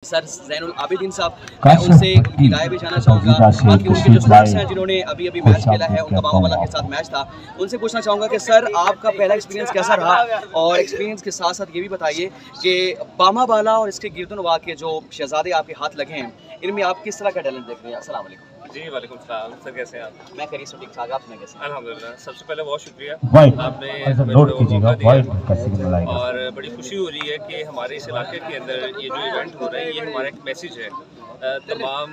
Sir Zainul Abidin साहब, मैं उनसे उनकी राय भी जानना चाहूँगा। बाकी उनके जो स्टूडेंट्स हैं जिन्होंने अभी अभी मैच खेला है, उनका बामावाला के साथ मैच था, उनसे पूछना चाहूँगा कि सर आपका पहला एक्सपीरियंस कैसा रहा, और एक्सपीरियंस के साथ साथ ये भी बताइए कि बामावाला और इसके गिरदुनवा के जो शहजादे आपके हाथ लगे हैं, इनमें आप किस तरह का टैलेंट देख रहे हैं? अस्सलाम वालेकुम। जी वालेकुम सलाम सर, कैसे हैं आप? मैं करीब से ठीक ठाक, आप सुनाइए कैसे? अल्हम्दुलिल्लाह, सबसे पहले बहुत शुक्रिया आपने नोट कीजिएगा और बड़ी खुशी हो रही है कि हमारे इस इलाके के अंदर ये जो इवेंट हो रहा है, ये हमारा एक मैसेज है तमाम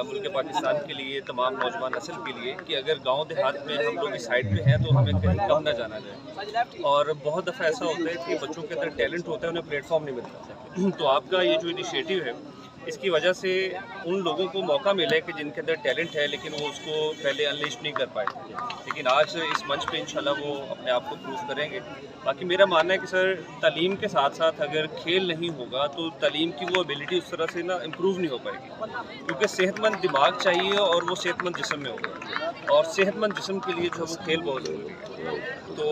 मुल्क पाकिस्तान के लिए, तमाम नौजवान नस्ल के लिए, कि अगर गांव देहात में हम लोग इस साइड पे हैं तो हमें कहीं कम ना जाना जाए। और बहुत दफ़ा ऐसा होता है कि बच्चों के अंदर टैलेंट होता है, उन्हें प्लेटफॉर्म नहीं मिलता। तो आपका ये जो इनिशिएटिव है, इसकी वजह से उन लोगों को मौका मिला है कि जिनके अंदर टैलेंट है लेकिन वो उसको पहले अनलिस्ट नहीं कर पाए, लेकिन आज इस मंच पे इंशाल्लाह वो अपने आप को प्रूव करेंगे। बाकी मेरा मानना है कि सर तालीम के साथ साथ अगर खेल नहीं होगा तो तालीम की वो एबिलिटी उस तरह से ना इम्प्रूव नहीं हो पाएगी, क्योंकि सेहतमंद दिमाग चाहिए और वो सेहतमंद जिस्म में होगा, और सेहतमंद जिस्म के लिए जो है वो खेल बहुत ज़रूरी है। तो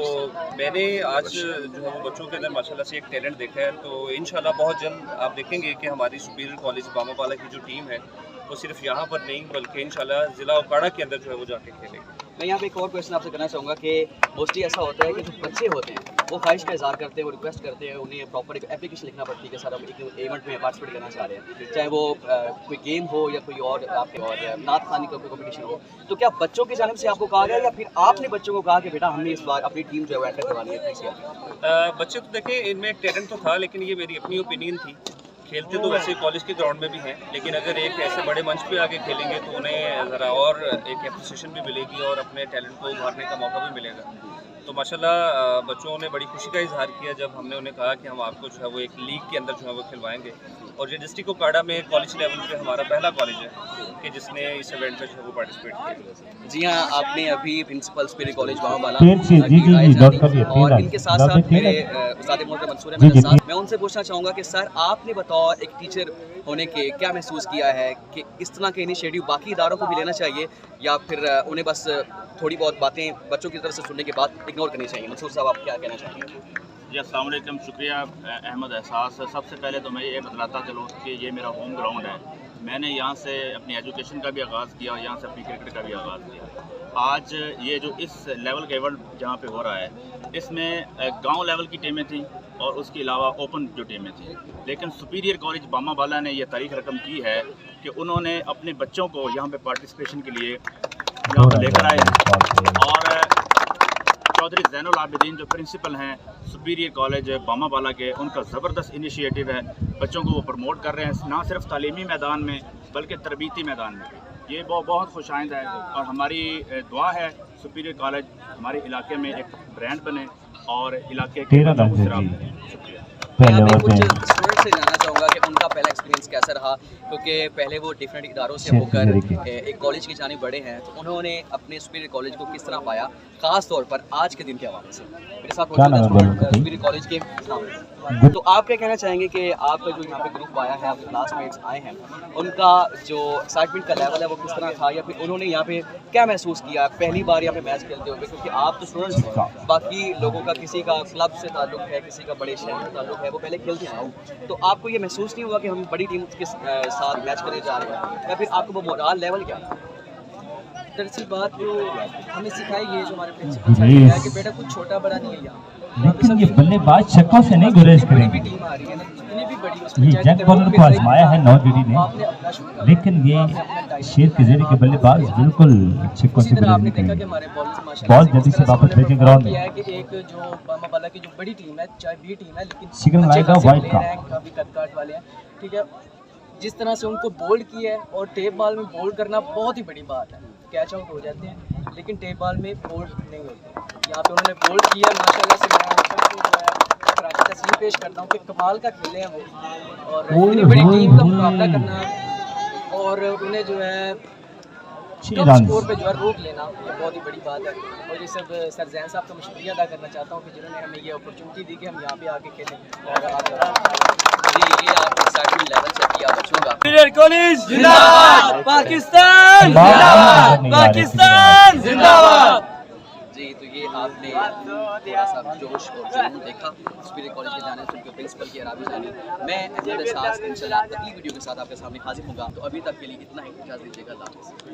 मैंने आज जो है वो बच्चों के अंदर माशाल्लाह से एक टैलेंट देखा है, तो इंशाल्लाह बहुत जल्द आप देखेंगे कि हमारी सुपीरियर कॉलेज बामावाला की जो टीम है वो सिर्फ यहाँ पर नहीं बल्कि इंशाल्लाह ज़िला ओकाड़ा के अंदर जो है वो जाके खेलेंगे। मैं यहाँ पे एक और क्वेश्चन आपसे करना चाहूँगा कि मोस्टली ऐसा होता है कि जो बच्चे होते हैं वो ख्वाहिश का इज़हार करते हैं, वो रिक्वेस्ट करते हैं, उन्हें प्रॉपर एक एप्लीकेशन लिखना पड़ती है कि सर हम एक इवेंट में पार्टिसिपेट करना चाह रहे हैं, चाहे वो कोई गेम हो या कोई और आपके और नात खानी का कोई कॉम्पिटिशन हो। तो क्या बच्चों की जानिब से आपको कहा गया या फिर आपने बच्चों को कहा कि बेटा हमने इस बार अपनी टीम जो है एंटर करवानी है? बच्चे तो देखें, इनमें एक टैलेंट तो था, लेकिन ये मेरी अपनी ओपिनियन थी। खेलते तो वैसे कॉलेज के ग्राउंड में भी हैं, लेकिन अगर एक ऐसे बड़े मंच पे आके खेलेंगे तो उन्हें ज़रा और एक एप्रिसिएशन भी मिलेगी और अपने टैलेंट को उभारने का मौका भी मिलेगा। तो माशाल्लाह बच्चों ने बड़ी खुशी का इजहार किया जब हमने उन्हें कहा कि हम आपको जो है वो एक लीग के अंदर जो है वो खिलवाएंगे, और ये डिस्ट्रिक्ट ओकाड़ा में कॉलेज लेवल पे हमारा पहला कॉलेज है कि जिसने इस इवेंट में जो है वो पार्टिसिपेट किया। जी हाँ, आपने अभी प्रिंसिपल सुपीरियर कॉलेज बामावाला और इनके साथ साथ मेरे उस्ताद मोहतरम मंसूर है मेरे साथ, मैं उनसे पूछना चाहूँगा कि सर आपने बतौर एक टीचर होने के क्या महसूस किया है कि इस तरह के इनिशिएटिव बाकी इदारों को भी लेना चाहिए या फिर उन्हें बस थोड़ी बहुत बातें बच्चों की तरफ से सुनने के बाद इग्नोर करनी चाहिए? मंसूर साहब, आप क्या कहना चाहेंगे? जी अस्सलाम वालेकुम, शुक्रिया अहमद एहसास। सबसे पहले तो मैं ये बतलाता चलूँ कि ये मेरा होम ग्राउंड है, मैंने यहाँ से अपनी एजुकेशन का भी आगाज़ किया और यहाँ से अपनी क्रिकेट का भी आगाज़ किया। आज ये जो इस लेवल का इवेंट जहाँ पे हो रहा है, इसमें गांव लेवल की टीमें थी और उसके अलावा ओपन जो टीमें थी, लेकिन सुपीरियर कॉलेज बामावाला ने यह तारीख रकम की है कि उन्होंने अपने बच्चों को यहाँ पे पार्टिसिपेशन के लिए यहाँ पर लेकर आए हैं, और चौधरी जैनुल आबिदीन जो प्रिंसिपल हैं सुपीरियर कॉलेज बामावाला के, उनका ज़बरदस्त इनिशिएटिव है। बच्चों को वो प्रमोट कर रहे हैं, ना सिर्फ तालीमी मैदान में बल्कि तरबीती मैदान में भी। ये बहुत खुश आइंद है और हमारी दुआ है सुपीरियर कॉलेज हमारे इलाके में एक ब्रांड बने और इलाके के बच्चों को शुक्रिया। मैं कुछ स्टूडेंट से जानना चाहूँगा कि उनका पहला एक्सपीरियंस कैसा रहा, क्योंकि पहले वो डिफरेंट इदारों से होकर एक कॉलेज की जानिब बढ़े हैं, तो उन्होंने अपने सुपीरियर कॉलेज को किस तरह पाया, ख़ास तौर पर आज के दिन के हवाले से। मेरे साथ सुपीरियर कॉलेज के तो आप क्या कहना चाहेंगे कि आपका जो यहाँ पे ग्रुप आया है, आपके क्लासमेट्स आए हैं, उनका जो एक्साइटमेंट का लेवल है वो किस तरह था, या फिर उन्होंने यहाँ पे क्या महसूस किया पहली बार यहाँ पे मैच खेलते हुए? क्योंकि आप तो स्टूडेंट्स हैं, बाकी लोगों का किसी का क्लब से ताल्लुक है, किसी का बड़े शहर से ताल्लुक है, वो पहले खेलते हैं, तो आपको ये महसूस नहीं हुआ कि हम बड़ी टीम के साथ मैच करने जा रहे हैं, या फिर आपको वो मोरल लेवल क्या था? दरअसल बात जो हमें सिखाई गई है, जो हमारे प्रिंसिपल है कि बेटा कुछ छोटा बड़ा नहीं है यहाँ, लेकिन ये बल्लेबाज छक्कों से नहीं गुरेज करेंगे। टीम आ रही है ना, जितनी भी बड़ी ये जैक बॉलर को आजमाया है नौजवानी ने, लेकिन ये शेर के जरिए के बल्लेबाज बिल्कुल छक्कों से गुरेज नहीं करेंगे। बहुत जल्दी से वापस भेजेंगे ग्राउंड में। एक जो बामावाला की जो बड़ी टीम है, चाहे बी टीम है, लेकिन सिग्नल आएगा वाइड का, काफी कट वाले हैं, ठीक है। जिस तरह से उनको बोल्ड किया है, और टेप बॉल में बोल्ड करना बहुत ही बड़ी बात है, कैच आउट हो जाते हैं, लेकिन टेप बॉल में बोल्ड नहीं होते। यहाँ पे उन्होंने बोल्ड किया माशाल्लाह से, मैं कराची तस्वीर पेश करता हूँ कि कमाल का खेले हैं वो, और इतनी बड़ी टीम का मुकाबला करना और उन्हें जो है कम स्कोर पे जो है रोक लेना, ये बहुत ही बड़ी बात है। और ये सब सर जैन साहब का मैं शुक्रिया अदा करना चाहता हूँ कि जिन्होंने हमें ये अपॉर्चुनिटी दी कि हम यहाँ पे आके खेलें। ये आपने एक्साइटमेंट लेवल चेक किया बच्चों का। सुपीरियर कॉलेज जिंदाबाद, पाकिस्तान जिंदाबाद, पाकिस्तान जिंदाबाद। जी, तो ये आपने थोड़ा सा जोश और जुनून देखा स्पिरिट कॉलेज के जाने से, उनके प्रिंसिपल की आरामी जानी। मैं अहमद एहसास इंशाल्लाह अगली वीडियो के साथ आपके सामने हाजिर होगा। तो अभी तक के लिए इतना ही, इजाज़त दीजिएगा। अल्लाह हाफ़िज़।